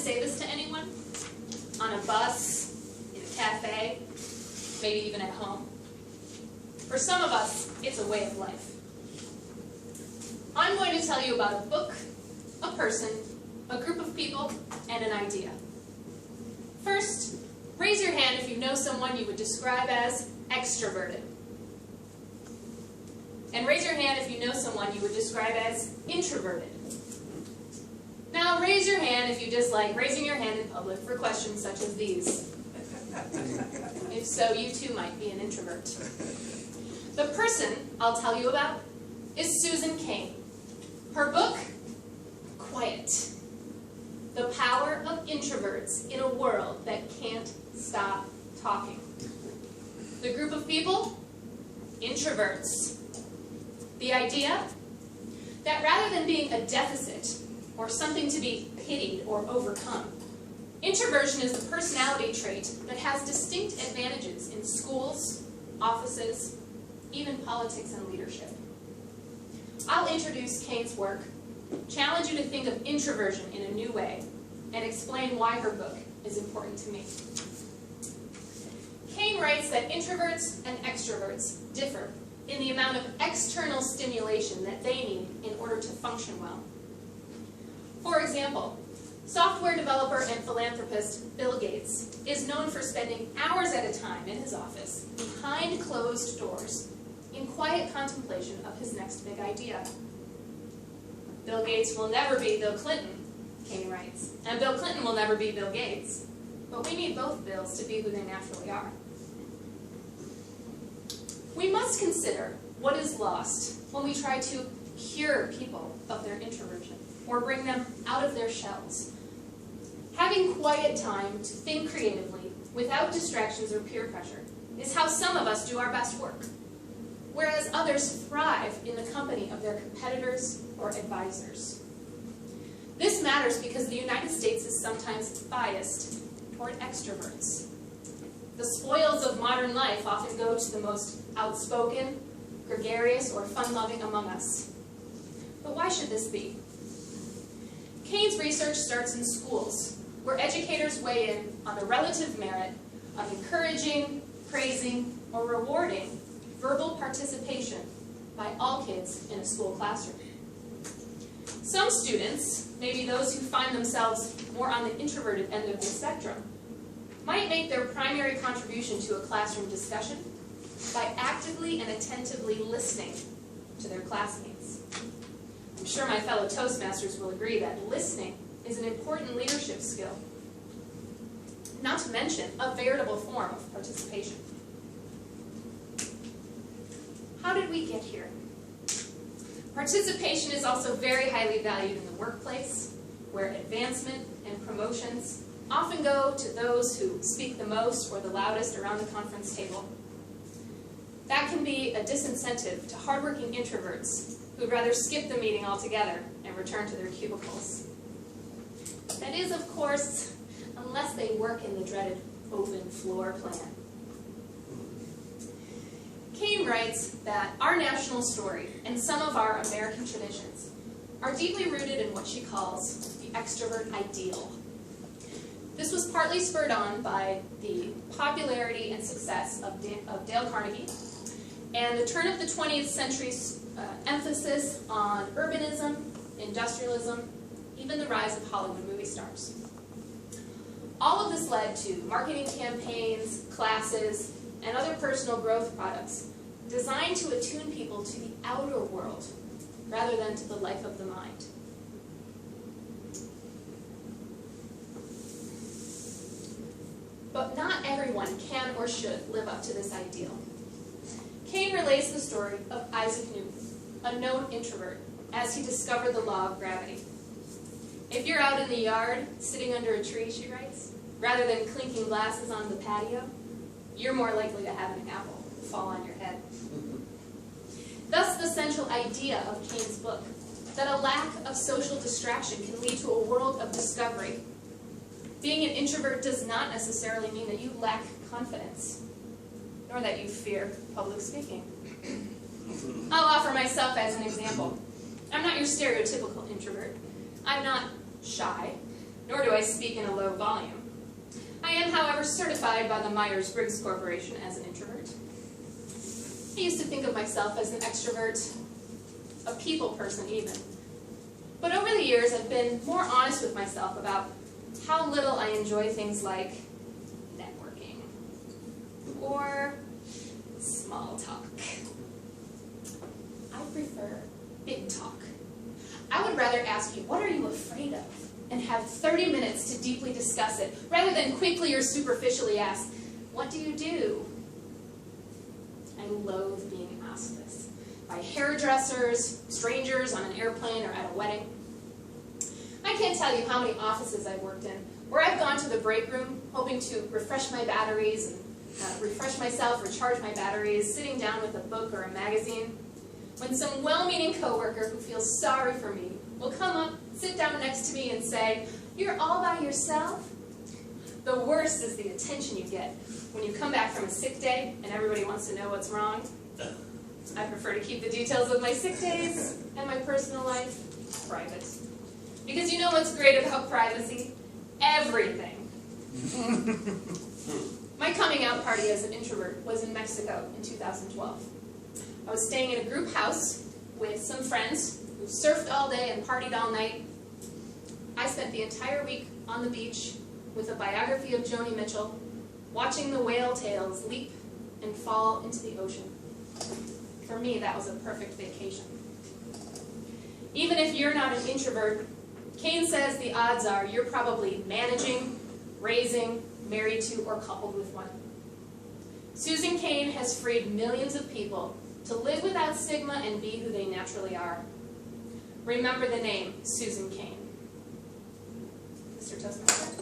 say this to anyone? On a bus, in a cafe, maybe even at home. For some of us, it's a way of life. I'm going to tell you about a book, a person, a group of people, and an idea. First, raise your hand if you know someone you would describe as extroverted. And raise your hand if you know someone you would describe as introverted. Now raise your hand if you dislike raising your hand in public for questions such as these. If so, you too might be an introvert. The person I'll tell you about is Susan Cain. Her book, Quiet. The Power of Introverts in a World That Can't Stop Talking. The group of people, introverts. The idea that rather than being a deficit or something to be pitied or overcome, introversion is the personality trait that has distinct advantages in schools, offices, even politics and leadership. I'll introduce Cain's work, challenge you to think of introversion in a new way, and explain why her book is important to me. Cain writes that introverts and extroverts differ in the amount of external stimulation that they need in order to function well. For example, software developer and philanthropist Bill Gates is known for spending hours at a time in his office, behind closed doors, in quiet contemplation of his next big idea. Bill Gates will never be Bill Clinton, Cain writes, and Bill Clinton will never be Bill Gates, but we need both Bills to be who they naturally are. We must consider what is lost when we try to cure people of their introversion or bring them out of their shells. Having quiet time to think creatively without distractions or peer pressure is how some of us do our best work, whereas others thrive in the company of their competitors or advisors. This matters because the United States is sometimes biased toward extroverts. The spoils of modern life often go to the most outspoken, gregarious, or fun-loving among us. But why should this be? Cain's research starts in schools, where educators weigh in on the relative merit of encouraging, praising, or rewarding verbal participation by all kids in a school classroom. Some students, maybe those who find themselves more on the introverted end of the spectrum, might make their primary contribution to a classroom discussion by actively and attentively listening to their classmates. I'm sure my fellow Toastmasters will agree that listening is an important leadership skill, not to mention a veritable form of participation. How did we get here? Participation is also very highly valued in the workplace, where advancement and promotions often go to those who speak the most or the loudest around the conference table. That can be a disincentive to hardworking introverts who'd rather skip the meeting altogether and return to their cubicles. That is, of course, unless they work in the dreaded open floor plan. Cain writes that our national story and some of our American traditions are deeply rooted in what she calls the extrovert ideal. This was partly spurred on by the popularity and success of Dale Carnegie and the turn of the 20th century's emphasis on urbanism, industrialism, even the rise of Hollywood movie stars. All of this led to marketing campaigns, classes, and other personal growth products designed to attune people to the outer world rather than to the life of the mind. But not everyone can or should live up to this ideal. Cain relates the story of Isaac Newton, a known introvert, as he discovered the law of gravity. If you're out in the yard, sitting under a tree, she writes, rather than clinking glasses on the patio, you're more likely to have an apple fall on your head. Thus, the central idea of Cain's book, that a lack of social distraction can lead to a world of discovery. Being an introvert does not necessarily mean that you lack confidence, nor that you fear public speaking. I'll offer myself as an example. I'm not your stereotypical introvert. I'm not shy, nor do I speak in a low volume. I am, however, certified by the Myers-Briggs Corporation as an introvert. I used to think of myself as an extrovert, a people person even. But over the years, I've been more honest with myself about how little I enjoy things like networking or small talk. I prefer big talk. I would rather ask you, what are you afraid of? And have 30 minutes to deeply discuss it, rather than quickly or superficially ask, what do you do? I loathe being asked this by hairdressers, strangers on an airplane, or at a wedding. I can't tell you how many offices I've worked in where I've gone to the break room hoping to refresh my batteries and refresh myself, recharge my batteries, sitting down with a book or a magazine, when some well-meaning coworker who feels sorry for me will come up, sit down next to me and say, "You're all by yourself?" The worst is the attention you get when you come back from a sick day and everybody wants to know what's wrong. I prefer to keep the details of my sick days and my personal life private. Because you know what's great about privacy? Everything. My coming out party as an introvert was in Mexico in 2012. I was staying in a group house with some friends who surfed all day and partied all night. I spent the entire week on the beach with a biography of Joni Mitchell, watching the whale tails leap and fall into the ocean. For me, that was a perfect vacation. Even if you're not an introvert, Cain says the odds are you're probably managing, raising, married to, or coupled with one. Susan Cain has freed millions of people to live without stigma and be who they naturally are. Remember the name, Susan Cain. Mr. Toastmaster.